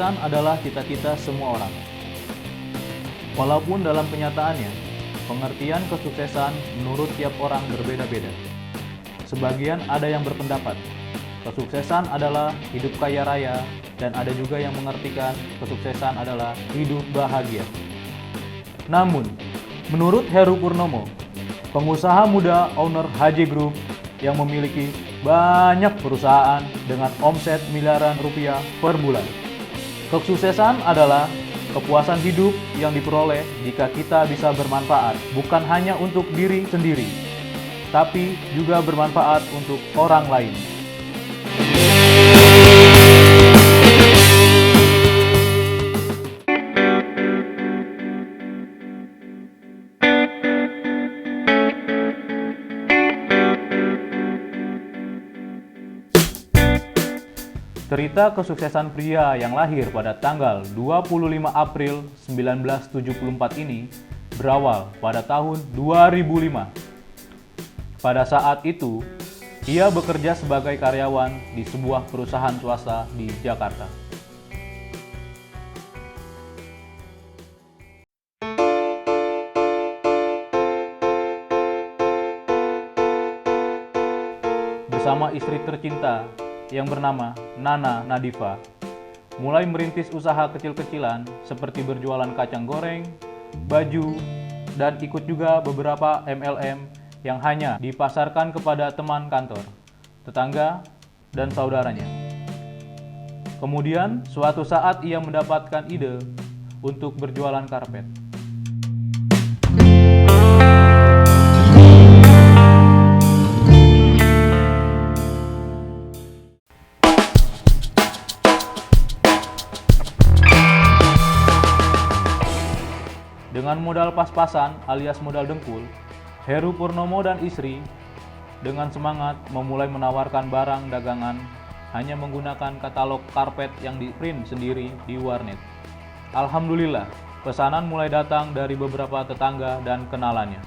Kesuksesan adalah cita-cita semua orang. Walaupun dalam kenyataannya, pengertian kesuksesan menurut tiap orang berbeda-beda. Sebagian ada yang berpendapat, kesuksesan adalah hidup kaya raya, dan ada juga yang mengartikan kesuksesan adalah hidup bahagia. Namun, menurut Heru Purnomo, pengusaha muda owner HJ Group yang memiliki banyak perusahaan dengan omset miliaran rupiah per bulan, kesuksesan adalah kepuasan hidup yang diperoleh jika kita bisa bermanfaat bukan hanya untuk diri sendiri, tapi juga bermanfaat untuk orang lain. Cerita kesuksesan pria yang lahir pada tanggal 25 April 1974 ini berawal pada tahun 2005. Pada saat itu, ia bekerja sebagai karyawan di sebuah perusahaan swasta di Jakarta. Bersama istri tercinta yang bernama Nana Nadifa, mulai merintis usaha kecil-kecilan seperti berjualan kacang goreng, baju, dan ikut juga beberapa MLM yang hanya dipasarkan kepada teman kantor, tetangga, dan saudaranya. Kemudian, suatu saat ia mendapatkan ide untuk berjualan karpet. Dengan modal pas-pasan alias modal dengkul, Heru Purnomo dan istri dengan semangat memulai menawarkan barang dagangan hanya menggunakan katalog karpet yang di-print sendiri di warnet. Alhamdulillah, pesanan mulai datang dari beberapa tetangga dan kenalannya.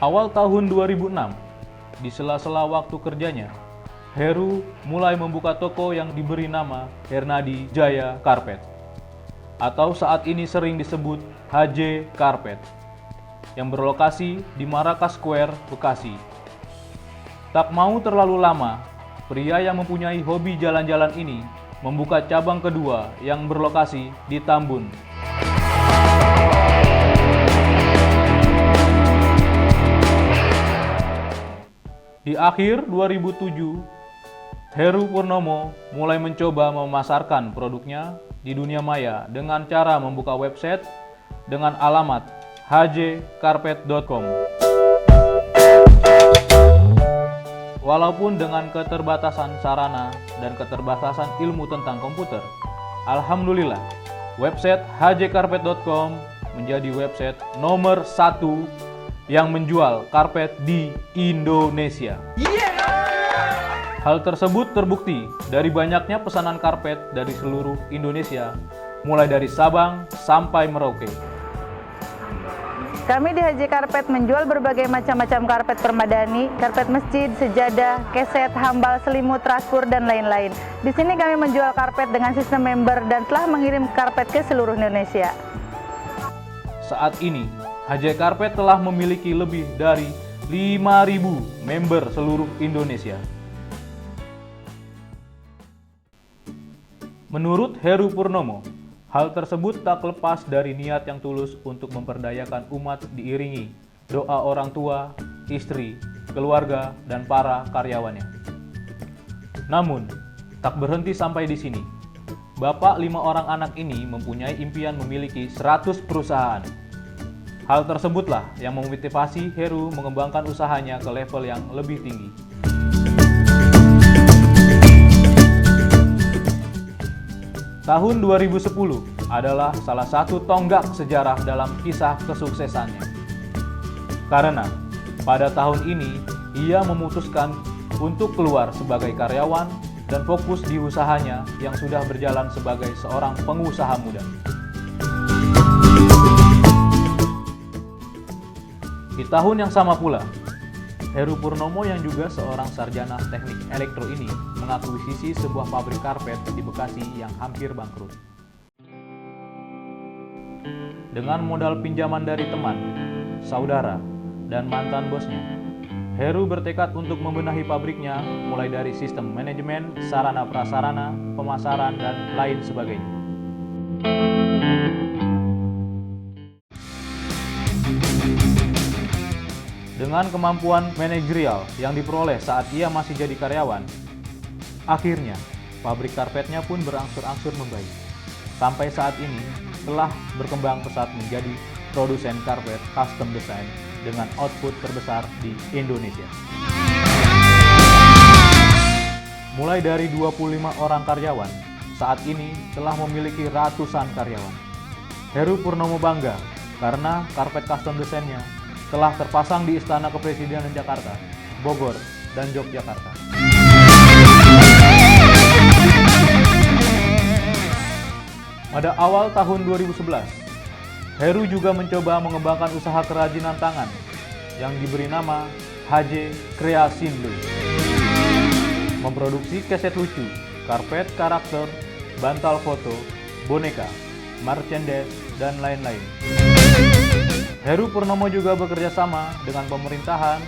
Awal tahun 2006, di sela-sela waktu kerjanya, Heru mulai membuka toko yang diberi nama Hernadi Jaya Karpet, atau saat ini sering disebut HJ Karpet, yang berlokasi di Maraka Square, Bekasi. Tak mau terlalu lama, pria yang mempunyai hobi jalan-jalan ini membuka cabang kedua yang berlokasi di Tambun. Di akhir 2007, Heru Purnomo mulai mencoba memasarkan produknya di dunia maya dengan cara membuka website dengan alamat hjkarpet.com. Walaupun dengan keterbatasan sarana dan keterbatasan ilmu tentang komputer, alhamdulillah, website hjkarpet.com menjadi website nomor 1 yang menjual karpet di Indonesia. Hal tersebut terbukti dari banyaknya pesanan karpet dari seluruh Indonesia, mulai dari Sabang sampai Merauke. Kami di HJ Karpet menjual berbagai macam-macam karpet permadani, karpet masjid, sejadah, keset, hambal, selimut, raskur, dan lain-lain. Di sini kami menjual karpet dengan sistem member dan telah mengirim karpet ke seluruh Indonesia. Saat ini, HJ Karpet telah memiliki lebih dari 5.000 member seluruh Indonesia. Menurut Heru Purnomo, hal tersebut tak lepas dari niat yang tulus untuk memperdayakan umat diiringi doa orang tua, istri, keluarga, dan para karyawannya. Namun, tak berhenti sampai di sini. Bapak 5 orang anak ini mempunyai impian memiliki 100 perusahaan. Hal tersebutlah yang memotivasi Heru mengembangkan usahanya ke level yang lebih tinggi. Tahun 2010 adalah salah satu tonggak sejarah dalam kisah kesuksesannya. Karena pada tahun ini ia memutuskan untuk keluar sebagai karyawan dan fokus di usahanya yang sudah berjalan sebagai seorang pengusaha muda. Di tahun yang sama pula, Heru Purnomo yang juga seorang sarjana teknik elektro ini mengakuisisi sebuah pabrik karpet di Bekasi yang hampir bangkrut. Dengan modal pinjaman dari teman, saudara, dan mantan bosnya, Heru bertekad untuk membenahi pabriknya mulai dari sistem manajemen, sarana prasarana, pemasaran, dan lain sebagainya. Dengan kemampuan manajerial yang diperoleh saat ia masih jadi karyawan, akhirnya pabrik karpetnya pun berangsur-angsur membaik. Sampai saat ini telah berkembang pesat menjadi produsen karpet custom design dengan output terbesar di Indonesia. Mulai dari 25 orang karyawan, saat ini telah memiliki ratusan karyawan. Heru Purnomo bangga karena karpet custom desainnya telah terpasang di Istana Kepresidenan Jakarta, Bogor, dan Yogyakarta. Pada awal tahun 2011, Heru juga mencoba mengembangkan usaha kerajinan tangan yang diberi nama HJ Kreasindo. Memproduksi keset lucu, karpet karakter, bantal foto, boneka, merchandise, dan lain-lain. Heru Purnomo juga bekerja sama dengan pemerintahan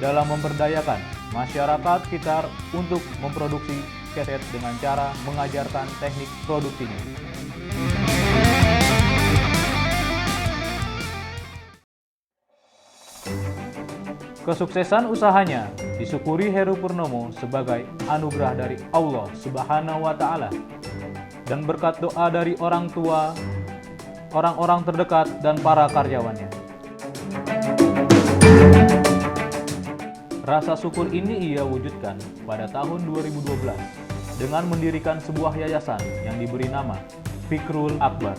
dalam memberdayakan masyarakat sekitar untuk memproduksi keset dengan cara mengajarkan teknik produksinya. Kesuksesan usahanya disyukuri Heru Purnomo sebagai anugerah dari Allah Subhanahu wa Ta'ala dan berkat doa dari orang tua, orang-orang terdekat, dan para karyawannya. Rasa syukur ini ia wujudkan pada tahun 2012 dengan mendirikan sebuah yayasan yang diberi nama Fikrul Akbar,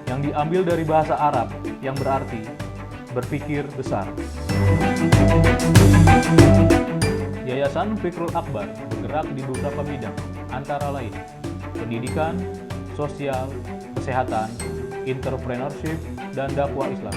yang diambil dari bahasa Arab yang berarti berpikir besar. Yayasan Fikrul Akbar bergerak di beberapa bidang, antara lain pendidikan, sosial, kesehatan, entrepreneurship, dan dakwah Islam.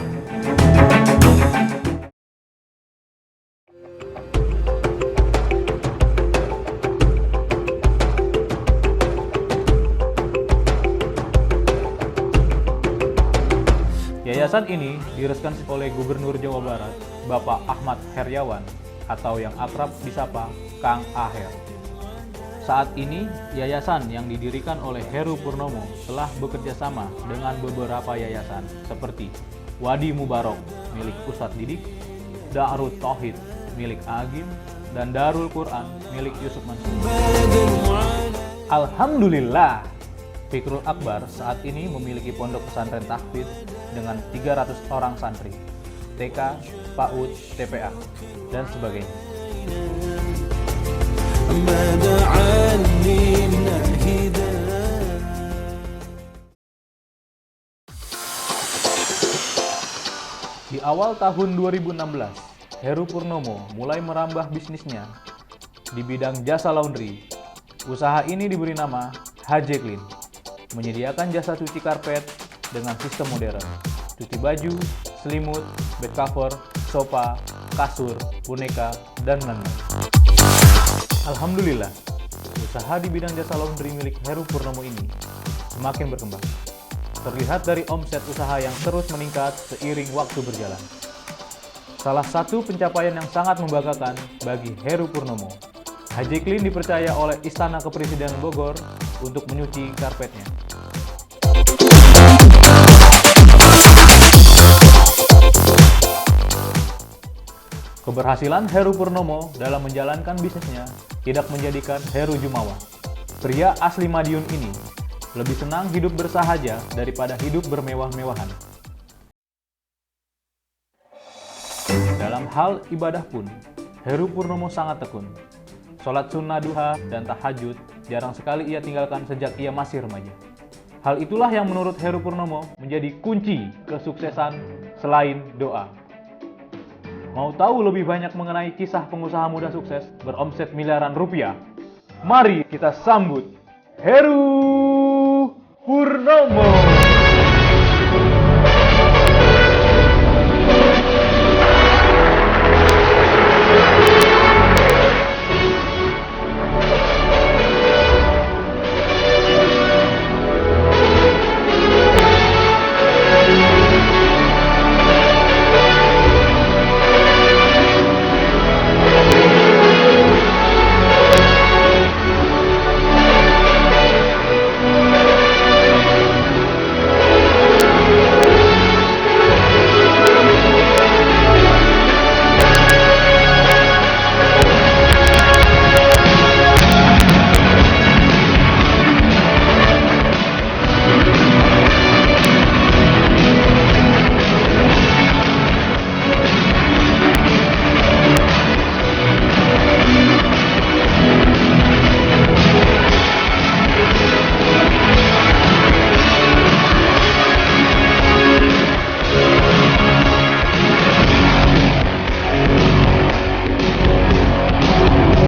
Yayasan ini diresmikan oleh Gubernur Jawa Barat, Bapak Ahmad Heriawan, atau yang akrab disapa Kang Aher. Saat ini, yayasan yang didirikan oleh Heru Purnomo telah bekerja sama dengan beberapa yayasan seperti Wadi Mubarok milik Ustadz Didik, Darut Tauhid milik Agim, dan Darul Quran milik Yusuf Mansur. Alhamdulillah, Fikrul Akbar saat ini memiliki pondok pesantren tahfidz dengan 300 orang santri, TK, PAUD, TPA, dan sebagainya. Di awal tahun 2016, Heru Purnomo mulai merambah bisnisnya di bidang jasa laundry. Usaha ini diberi nama HJ Clean, menyediakan jasa cuci karpet dengan sistem modern, cuci baju, selimut, bed cover, sofa, kasur, boneka, dan lain-lain. Alhamdulillah, usaha di bidang jasa laundry milik Heru Purnomo ini semakin berkembang. Terlihat dari omset usaha yang terus meningkat seiring waktu berjalan. Salah satu pencapaian yang sangat membanggakan bagi Heru Purnomo, HJ Clean dipercaya oleh Istana Kepresidenan Bogor untuk menyuci karpetnya. Keberhasilan Heru Purnomo dalam menjalankan bisnisnya tidak menjadikan Heru jumawa. Pria asli Madiun ini lebih senang hidup bersahaja daripada hidup bermewah-mewahan. Dalam hal ibadah pun, Heru Purnomo sangat tekun. Sholat sunnah duha dan tahajud jarang sekali ia tinggalkan sejak ia masih remaja. Hal itulah yang menurut Heru Purnomo menjadi kunci kesuksesan selain doa. Mau tahu lebih banyak mengenai kisah pengusaha muda sukses beromset miliaran rupiah? Mari kita sambut Heru Purnomo.